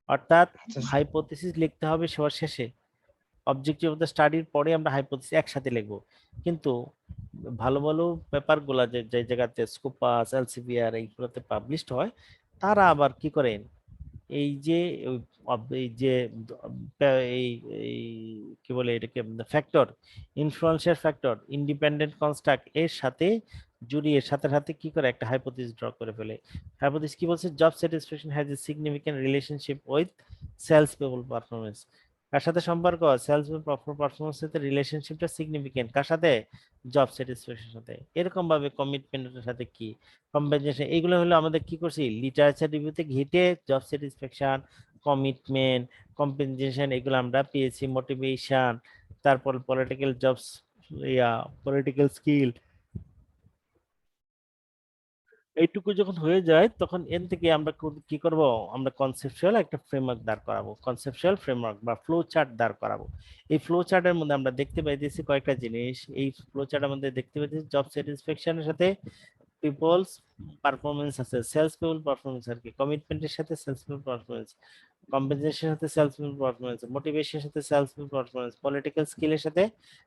অর্থাৎ আচ্ছা স্যার। হাইপোথিসিস লিখতে হবে সবার শেষে, অবজেক্টিভ অফ দ্য স্টাডির পরে আমরা হাইপোথিসিস একসাথে লিখবো। কিন্তু ভালো ভালো পেপার গুলা যে যে জায়গাতে স্কোপাস, এলসেভিয়ার এইগুলোতে পাবলিশড হয়, তারা আবার কি করেন, এই যে এই যে এই এই কি বলে এটাকে, factor, influential factor, independent construct এর সাথে জুড়িয়ে সাথে সাথে কি করে একটা হাইপোথিস ড্র করে ফেলে। হাইপোথিস কি বলছে, job satisfaction has a significant relationship with sales people performance. কার সাথে সম্পর্ক, সেলস পারফরমেন্স সাথে রিলেশনশিপটা সিগনিফিক্যান্ট, কার সাথে, জব স্যাটিসফ্যাকশন সাথে। এরকম ভাবে কমিটমেন্টের সাথে কি, কম্পেনসেশন, এইগুলো হলো আমাদের কি করছি, লিটারেচার রিভিউতে ঘেটে জব স্যাটিসফ্যাকশন, কমিটমেন্ট, কম্পেনসেশন এগুলো আমরা পেয়েছি, মোটিভেশন, তারপর পলিটিক্যাল জবস, পলিটিক্যাল স্কিল, এইটুকু যখন হয়ে যায় তখন এন থেকে আমরা কি করব, আমরা কনসেপচুয়াল একটা ফ্রেমওয়ার্ক দাঁড় করাবো, কনসেপচুয়াল ফ্রেমওয়ার্ক বা ফ্লো চার্ট দাঁড় করাবো। এই ফ্লো চার্টের মধ্যে আমরা দেখতে পাইতেছি কয়েকটা জিনিস। এই ফ্লো চার্টের মধ্যে দেখতে পাইতেছি জব স্যাটিসফ্যাকশনের সাথে পিপলস পারফরমেন্স আছে, সেলস পিপল পারফরমেন্স আর কি, কমিটমেন্টের সাথে সেলস পিপল পারফরমেন্স, কম্পেনসেশনের সাথে সেলস পিপল পারফরমেন্স, মোটিভেশনের সাথে সেলস পিপল পারফরমেন্স, পলিটিক্যাল স্কিলের সাথে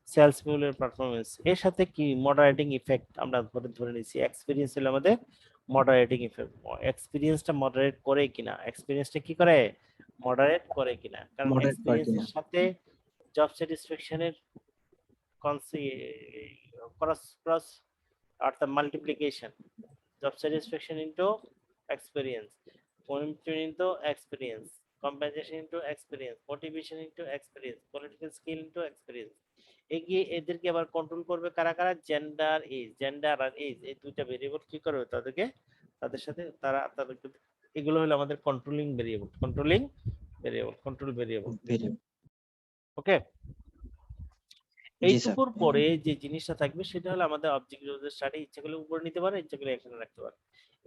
সেলস পিপলের পারফরমেন্স, এর সাথে কি মডারেটিং ইফেক্ট আমরা ধরে ধরে নিচ্ছি। এক্সপিরিয়েন্স হলো আমাদের মডারেটিং ইফেক্ট, এক্সপিরিয়েন্সটা মডারেট করে কিনা, এক্সপিরিয়েন্সটা কি করে মডারেট করে কিনা, কারণ মডারেট করে কিনা। এক্সপিরিয়েন্সের সাথে জব স্যাটিসফ্যাকশনের ক্রস ক্রস অর্থাৎ multiplication, job satisfaction into experience, commitment into experience, compensation into experience, motivation into experience, political skill into experience। এগিয়ে এদেরকে আবার কন্ট্রোল করবে কারা কারা, জেন্ডার আর এজ, এই দুইটা ভেরিয়েবল কি করবে তাদেরকে, তাদের সাথে তাদেরকে, এগুলো হলো আমাদের controlling variable, control variable. Very okay, জি স্যার। এইটুকুর পরে যে জিনিসটা থাকবে সেটা হলো আমাদের অবজেক্টিভ স্টাডি, ইচ্ছা করলে উপরে নিতে পারে, ইচ্ছা করলে এখানে রাখতে পারে।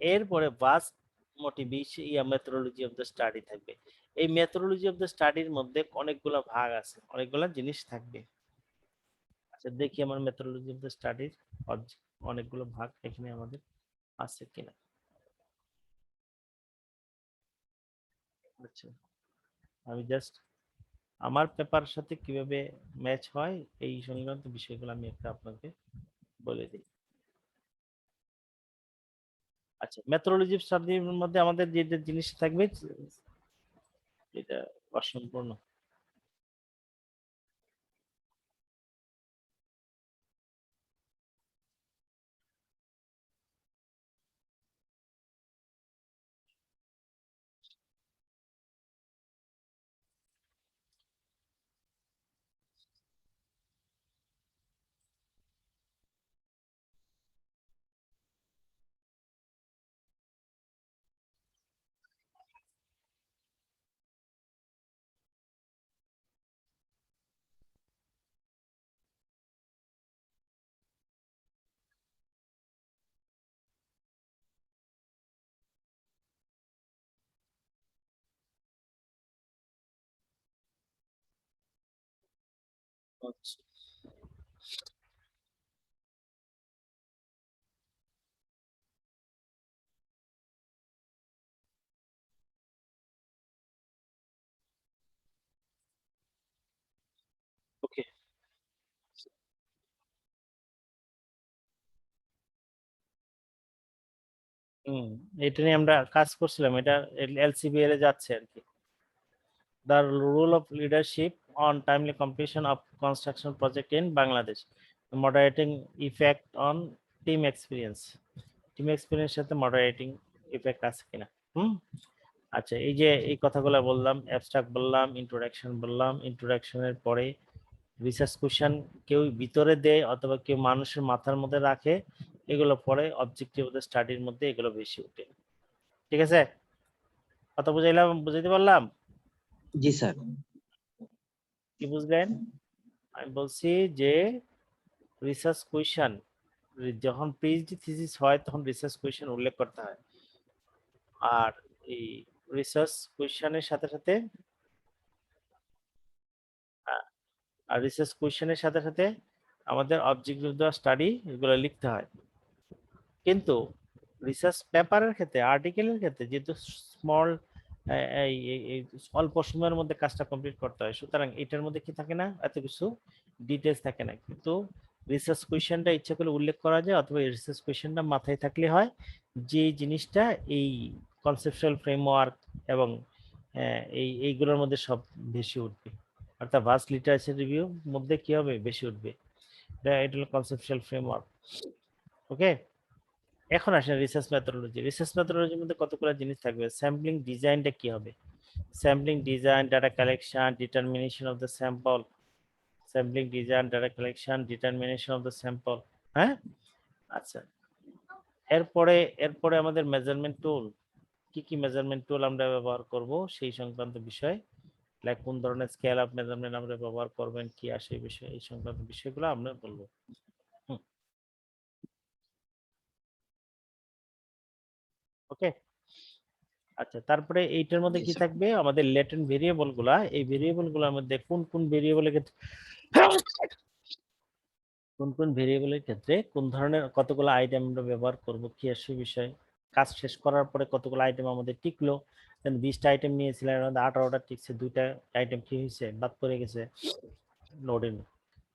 এরপরে vast motivation yeah methodology of the study থাকবে। এই মেথোডোলজি অফ দ্য স্টাডির মধ্যে অনেকগুলো ভাগ আছে, অনেকগুলো জিনিস থাকবে। আচ্ছা দেখি আমার মেথোডোলজি অফ দ্য স্টাডির অনেকগুলো ভাগ এখানে আমাদের আছে কিনা। আচ্ছা, আমি জাস্ট আমার পেপার সাথে কিভাবে ম্যাচ হয় এই সংক্রান্ত বিষয়গুলো আমি একটা আপনাকে বলে দিই। আচ্ছা, মেথোডোলজি স্টাডির মধ্যে আমাদের যে যে জিনিস থাকবে এটা অসম্পূর্ণ। আচ্ছা, ওকে। হুম, এটা নিয়ে আমরা কাজ করছিলাম, এটা এলসিবিএল এ যাচ্ছে আর কি। The role of leadership on timely completion of construction project in Bangladesh, moderating effect on team experience, team experience সাথে মডারেটিং ইফেক্ট আছে কিনা। হুম, আচ্ছা, এই যে এই কথাগুলো বললাম, অ্যাবস্ট্রাক্ট বললাম, ইন্ট্রোডাকশন বললাম, ইন্ট্রোডাকশনের পরে রিসার্চ কোশ্চেন কেউ ভিতরে দেয় অথবা কেউ মানুষের মাথার মধ্যে রাখে, এগুলো পরে অবজেক্টিভ ওদের স্টাডির মধ্যে এগুলো বেশি উঠে। ঠিক আছে, কথা বুঝাইলাম, বুঝাইতে পারলাম? জি স্যার। কি বুঝলেন? আমি বলছি যে রিসার্চ কোশ্চেন যখন পিএইচডি থিসিস হয় তখন রিসার্চ কোশ্চেন উল্লেখ করতে হয়। আর এই রিসার্চ কোশ্চেনের সাথে সাথে আহ, আর রিসার্চ কোশ্চেনের সাথে সাথে আমাদের অবজেক্টিভ দ্য স্টাডি এগুলো লিখতে হয়। কিন্তু রিসার্চ পেপারের ক্ষেত্রে, আর্টিকেলের ক্ষেত্রে যেহেতু স্মল, এই অল্প সময়ের মধ্যে কাজটা কমপ্লিট করতে হয়, সুতরাং এটার মধ্যে কি থাকে না, এত কিছু ডিটেলস থাকে না। কিন্তু রিসার্চ কোয়েশ্চেনটা ইচ্ছা করলে উল্লেখ করা যায়, অথবা রিসার্চ কোয়েশ্চেনটা মাথায় থাকলে হয় যে জিনিসটা এই কনসেপচুয়াল ফ্রেমওয়ার্ক এবং এইগুলোর মধ্যে সব বেশি উঠবে, অর্থাৎ ভাস্ট লিটারেচার রিভিউ মধ্যে কি হবে, বেশি উঠবে। এটা হলো কনসেপচুয়াল ফ্রেমওয়ার্ক। ওকে, এখন আসেন রিসার্চ মেথোডোলজি। রিসার্চ মেথোডোলজির মধ্যে কতগুলো জিনিস থাকবে। স্যাম্পলিং ডিজাইনটা কি হবে, sampling design, data collection, determination of the sample, sampling design, data collection, determination of the sample. হ্যাঁ, আচ্ছা, এরপরে এরপরে আমাদের মেজারমেন্ট টুল, কি কি মেজারমেন্ট টুল আমরা ব্যবহার করব সেই সংক্রান্ত বিষয়, লাইক কোন ধরনের স্কেল অফ মেজারমেন্ট আমরা ব্যবহার করবেন, কি আসে এই বিষয়, এই সংক্রান্ত বিষয়গুলো আমরা বলবো। হুম, ওকে। আচ্ছা, তারপরে এইটার মধ্যে জি কি স্যার। থাকবে, আমাদের লেটেন্ট ভেরিয়েবল গুলা, এই ভেরিয়েবল গুলোর মধ্যে কোন কোন ভেরিয়েবলের ক্ষেত্রে কোন ধরনের কতগুলো আইটেম আমরা ব্যবহার করব, কি আসে বিষয়, কাজ শেষ করার পরে কতগুলো আইটেম আমাদের টিকলো, দেন 20টা আইটেম নিয়েছিলাম, এর মধ্যে 18টা টিকছে, 2টা আইটেম কি হয়েছে, বাদ পড়ে গেছে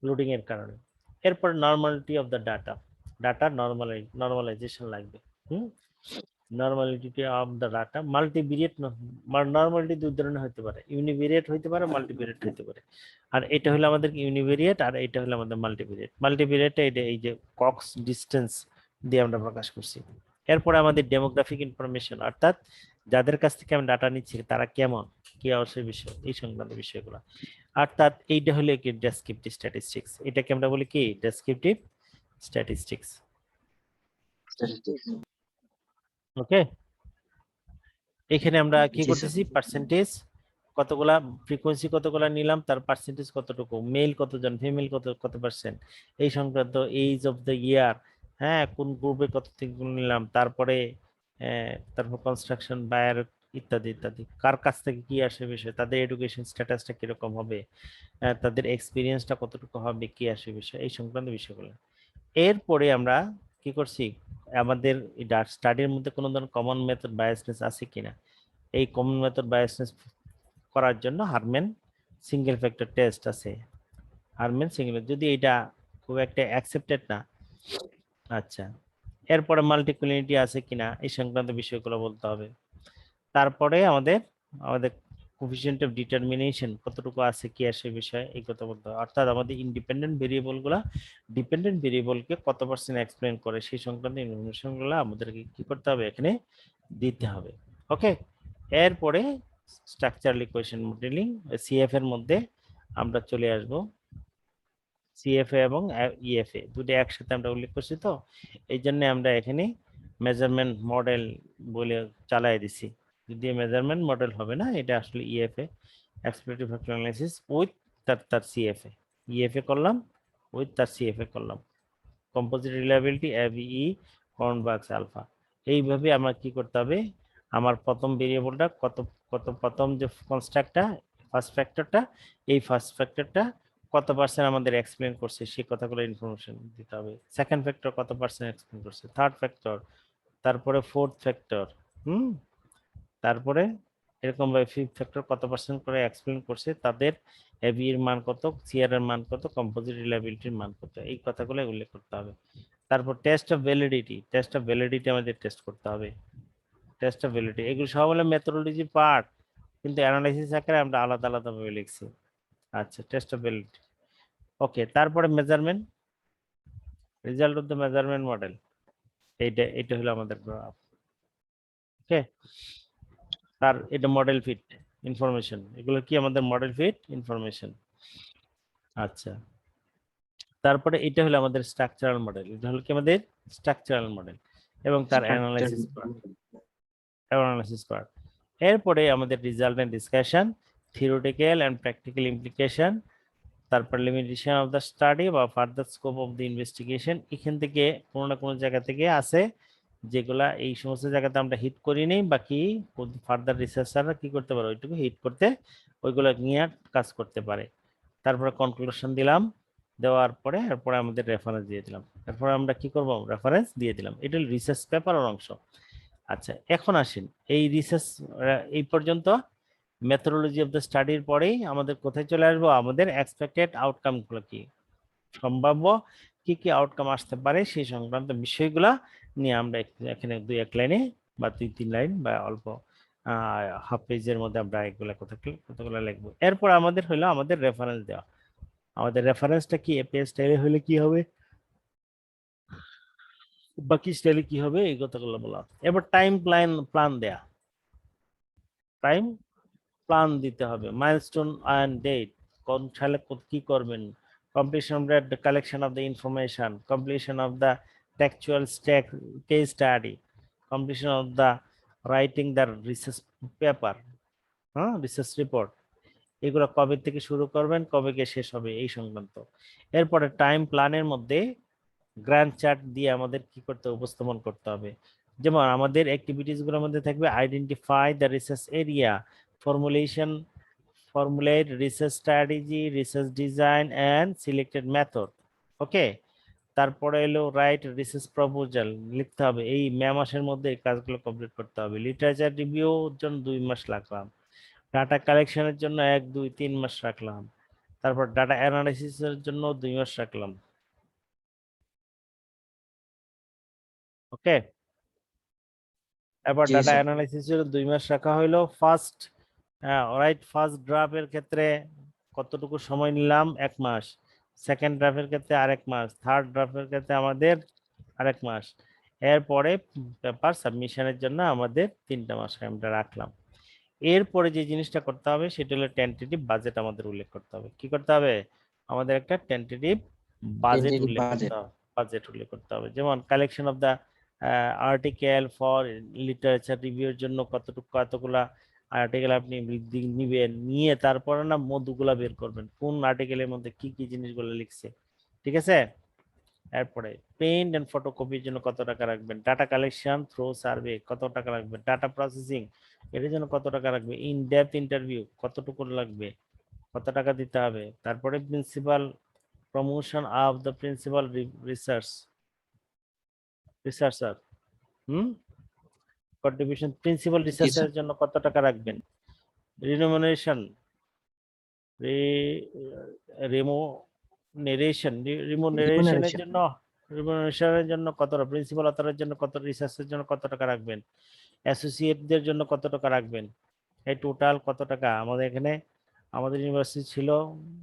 লোডিং এর কারণে। এরপর normality of the data, data normalization লাগবে। Hmm, normality of the data, multivariate, normality দুই ধরনের হতে পারে, ইউনিভেরিয়েট হতে পারে, মাল্টিভিরিয়েট হতে পারে। আর এটা হলো আমাদের ইউনিভেরিয়েট, আর এটা হলো আমাদের মাল্টিভিরিয়েট। মাল্টিভিরিয়েটে এটা এই যে কক্স ডিস্টেন্স দিয়ে আমরা প্রকাশ করছি। এরপরে আমাদের ডেমোগ্রাফিক ইনফরমেশন, অর্থাৎ যাদের কাছ থেকে আমি ডাটা নিচ্ছি তারা কেমন, কি অবশ্যই বিষয়, এই সংক্রান্ত বিষয়গুলো। অর্থাৎ এইটা হলো কি ডেসক্রিপটিভ স্ট্যাটিস্টিক্স, এটাকে আমরা বলি কি ডেসক্রিপটিভ স্ট্যাটিস্টিক্স। ওকে, এখানে আমরা কি জি স্যার। করতেছি, পার্সেন্টেজ কতগুলা, ফ্রিকোয়েন্সি কতগুলা নিলাম, তার পার্সেন্টেজ কতটুকু, মেল কতজন, ফিমেল কত পার্সেন্ট, এই সংক্রান্ত, এইজ অফ দ্য ইয়ার, হ্যাঁ কোন গ্রুপে কত থেকে নিলাম, তারপরে তারপর কনস্ট্রাকশন বায়ার ইত্যাদি ইত্যাদি, কার কাছ থেকে কি আসে বিষয়, তাদের এডুকেশন স্ট্যাটাসটা কিরকম হবে, তাদের এক্সপিরিয়েন্সটা কতটুকু হবে, কি আসে বিষয়, এই সংক্রান্ত বিষয়গুলো। এরপরে আমরা কি করছি, আমাদের স্টাডির মধ্যে কোনো ধরনের কমন মেথড বায়াসনেস আছে কিনা, এই কমন মেথড বায়াসনেস করার জন্য হারম্যান সিঙ্গেল ফ্যাক্টর টেস্ট আছে। হারম্যান সিঙ্গেল, যদি এটা খুব একটা অ্যাকসেপ্টেড না, আচ্ছা, এরপরে মাল্টিকুলিনিটি আছে কিনা, এই সংক্রান্ত বিষয়গুলো বলতে হবে। তারপরে আমাদের আমাদের কোফিশিয়েন্ট অফ ডিটারমিনেশন কতটুকু আছে, কি আসে বিষয়, এই কথা বলতে হবে। অর্থাৎ আমাদের ইন্ডিপেন্ডেন্ট ভেরিয়েবল গুলা ডিপেন্ডেন্ট ভেরিয়েবলকে কত পার্সেন্ট এক্সপ্লেন করে, সেই সংক্রান্ত ইনফরমেশন গুলো আমাদেরকে কি করতে হবে, এখানে দিতে হবে। ওকে, এরপরে স্ট্রাকচারাল ইকুয়েশন মডেলিং, সিএফ এর মধ্যে আমরা চলে আসব। সিএফএ এবং ইএফএ দুটো একসাথে আমরা উল্লেখ করছি, তো এই জন্য আমরা এখানে মেজারমেন্ট মডেল বলে চালাই দিছি। যদি মেজারমেন্ট মডেল হবে না, এটা আসলে EFA, explanatory factor analysis with তার সিএফএ, ইএফএ করলাম উইথ তার সিএফএ করলাম, কম্পোজিট রিলায়েবিলিটি এভিই কর্নবার্গস আলফা। এইভাবে আমার কি করতে হবে, আমার প্রথম ভেরিয়েবলটা কত কত প্রথম যে কনস্ট্রাক্টটা, ফার্স্ট ফ্যাক্টরটা, এই ফার্স্ট ফ্যাক্টরটা কত পার্সেন্ট আমাদের এক্সপ্লেন করছে, সেই কথাগুলো ইনফরমেশন দিতে হবে। সেকেন্ড ফ্যাক্টর কত পার্সেন্ট এক্সপ্লেন করছে, থার্ড ফ্যাক্টর, তারপরে ফোর্থ ফ্যাক্টর, হুম, তারপরে এরকম ভাবে ফিফথ ফ্যাক্টর কত পার্সেন্ট করে এক্সপ্লেন করছে, তাদের এবি এর মান কত, সিআর এর মান কত, কম্পোজিট রিলায়েবিলিটির মান কত, এই কথাগুলো উল্লেখ করতে হবে। তারপর test of validity, test of validity আমাদের টেস্ট করতে হবে, টেস্ট অফ ভ্যালিডিটি, এগুলো সব হলো মেথোডোলজি পার্ট, কিন্তু অ্যানালাইসিস আকারে আমরা আলাদা আলাদা ভাবে লিখছি। আচ্ছা, টেস্ট অফ ভ্যালিডিটি, ওকে। তারপরে measurement, result of the measurement model, এইটা হলো আমাদের গ্রাফ। ওকে, তার এটা মডেল ফিট ইনফরমেশন, এগুলো কি আমাদের মডেল ফিট ইনফরমেশন। আচ্ছা, তারপরে এটা হলো আমাদের স্ট্রাকচারাল মডেল, এটা হলো কি আমাদের স্ট্রাকচারাল মডেল এবং তার অ্যানালাইসিস পার্ট। এরপরে আমাদের result and discussion, theoretical and practical implication, তারপর লিমিটেশন অফ দ্য স্টাডি বা further scope of the investigation. এখান থেকে কোনো না কোনো জায়গা থেকে আছে যেগুলা এই সমস্ত জায়গাতে আমরা হিট করিনি, বাকি ফার্দার রিসার্চাররা কি করতে পারে, ওইটুকু হিট করতে, ওইগুলো নিয়ে কাজ করতে পারে। তারপরে কনক্লুশন দিলাম, দেওয়ার পরে এরপরে আমাদের রেফারেন্স দিয়ে দিলাম, এরপরে আমরা কি করব, রেফারেন্স দিয়ে দিলাম। এটা রিসার্চ পেপারের অংশ। আচ্ছা, এখন আসেন এই রিসার্চ, এই পর্যন্ত মেথোডোলজি অফ দ্য স্টাডির পরেই আমাদের কোথায় চলে আসবো, আমাদের এক্সপেক্টেড আউটকাম গুলো কি, সম্ভাব্য কি কি আউটকাম আসতে পারে, সেই সংক্রান্ত বিষয়গুলা নিয়ে আমরা এখানে 2-1 লাইনে বা 2-3 লাইন বা অল্প হাফ পেজের মধ্যে আমরা এগুলা কতগুলো লিখবো। এরপর আমাদের হলো আমাদের রেফারেন্স দেওয়া, আমাদের রেফারেন্সটা কি এপিএস স্টাইলে হলে কি হবে, বাকি স্টাইলে কি হবে, এই কথাগুলো বলা। এবার টাইম প্ল্যান দেয়া, টাইম প্ল্যান দিতে হবে, মাইলস্টোন এন্ড ডেট, কোন সালে কি করবেন, completion of the collection of the information, completion of the textual stack case study, completion of the writing the research paper, research report, এগুলো কবে থেকে শুরু করবেন, কবে গিয়ে শেষ হবে, এই সংক্রান্ত। এরপরে টাইম প্ল্যানের মধ্যে গ্র্যান্ড চার্ট দিয়ে আমাদের কি করতে, উপস্থাপন করতে হবে। যেমন আমাদের অ্যাক্টিভিটিস গুলোর মধ্যে থাকবে identify the research area, formulate research strategy, research design and selected method. ওকে, তারপরে এলো রাইট রিসার্চ প্রপোজাল, লিখতে হবে। এই মে মাসের মধ্যে এই কাজগুলো কমপ্লিট করতে হবে। লিটারেচার রিভিউর জন্য 2 মাস রাখলাম। ডাটা কালেকশনের জন্য 1 2 3 মাস রাখলাম। তারপর ডাটা অ্যানালাইসিসের জন্য 2 মাস রাখলাম। ওকে, এবার জি ডাটা স্যার। অ্যানালাইসিসের 2 মাস রাখা হলো। ফার্স্ট ড্রাফটের ক্ষেত্রে কতটুকু সময় নিলাম? 1 মাস। সেকেন্ড ড্রাফটের ক্ষেত্রে আরেক মাস। থার্ড ড্রাফটের ক্ষেত্রে আমাদের আরেক মাস। এরপরে পেপার সাবমিশনের জন্য আমাদের 3টা মাস আমরা রাখলাম। এরপরে যে জিনিসটা করতে হবে সেটা হলো টেন্টেটিভ বাজেট আমাদের উল্লেখ করতে হবে। কি করতে হবে? আমাদের একটা টেন্টেটিভ বাজেট টেন্টেটিভ উল্লেখ করতে বাজেট। হবে। বাজেট উল্লেখ করতে হবে, যেমন collection of the article for literature রিভিউর জন্য কতগুলা আর্টিকেল আপনি নিবেন, নিয়ে তারপরে না মধুগুলা বের করবেন কোন আর্টিকেলের মধ্যে কি কি জিনিসগুলো লিখছে। ঠিক আছে? এরপরে প্রিন্ট এন্ড ফটোকপির জন্য কত টাকা রাখবেন, ডাটা কালেকশন থ্রু সার্ভে কত টাকা রাখবেন, ডাটা প্রসেসিং এর জন্য কত টাকা রাখবে, ইন ডেপথ ইন্টারভিউ কতটুকু লাগবে, কত টাকা দিতে হবে। তারপরে principal promotion of the principal researcher contribution principal জি স্যার। রিসার্চারের জন্য কত টাকা রাখবেন, রিনোমিনেশন রিমুনারেশনের রিমুনারেশন। জন্য কত টাকা, প্রিন্সিপাল অথরের জন্য কত, রিসার্চের জন্য কত টাকা রাখবেন, অ্যাসোসিয়েটদের জন্য কত টাকা রাখবেন। এই টোটাল কত টাকা আমাদের এখানে, আমাদের ইউনিভার্সিটি ছিল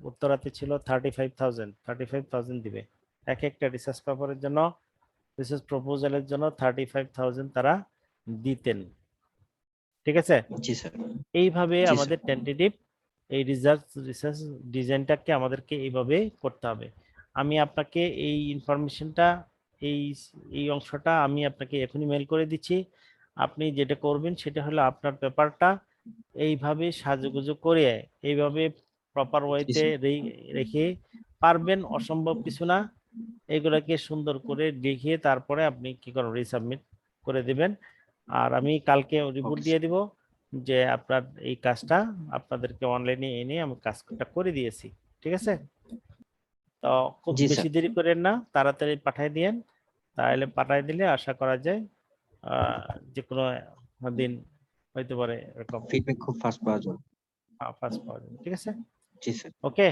উত্তরাতে ছিল 35,000 দিবে এক একটা রিসার্চ পেপারের জন্য। রিসার্চ প্রপোজালের জন্য 35,000 তারা দিতেন। ঠিক আছে? জি স্যার। এইভাবে জি স্যার। আমাদের টেন্টেটিভ এই রিসার্চ ডিজাইনটাকে আমাদেরকে এইভাবে করতে হবে। আমি আপনাকে এই ইনফরমেশনটা, এই এই অংশটা আমি আপনাকে এখনই মেল করে দিচ্ছি। আপনি যেটা করবেন সেটা হলো আপনার পেপারটা এইভাবে সাজুগুজু করে এইভাবে প্রপার জি ওয়েতে স্যার। রেখে পারবেন, অসম্ভব কিছু না। এগুলাকে সুন্দর করে লিখে তারপরে আপনি কি করবেন, রিসাবমিট করে দিবেন। আর আমি কালকে রিপোর্ট ওকে দিয়ে স্যার। দিব যে আপনার এই কাজটা আপনাদেরকে অনলাইনে এনে আমি কাজটা করে দিয়েছি। ঠিক আছে? তো খুব জি বেশি স্যার। দেরি করেন না, তাড়াতাড়ি পাঠিয়ে দিয়েন। তাহলে পাঠিয়ে দিলে আশা করা যায় যে কোনো দিন হইতে পারে এরকম ফিডব্যাক খুব ফাস্ট পাওয়া যাবে। ফার্স্ট পাওয়া যাবে। ঠিক আছে? জি স্যার। ওকে,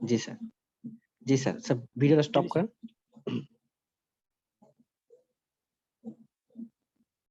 জি স্যার। জি স্যার। স্যার ভিডিওটা স্টপ করেন।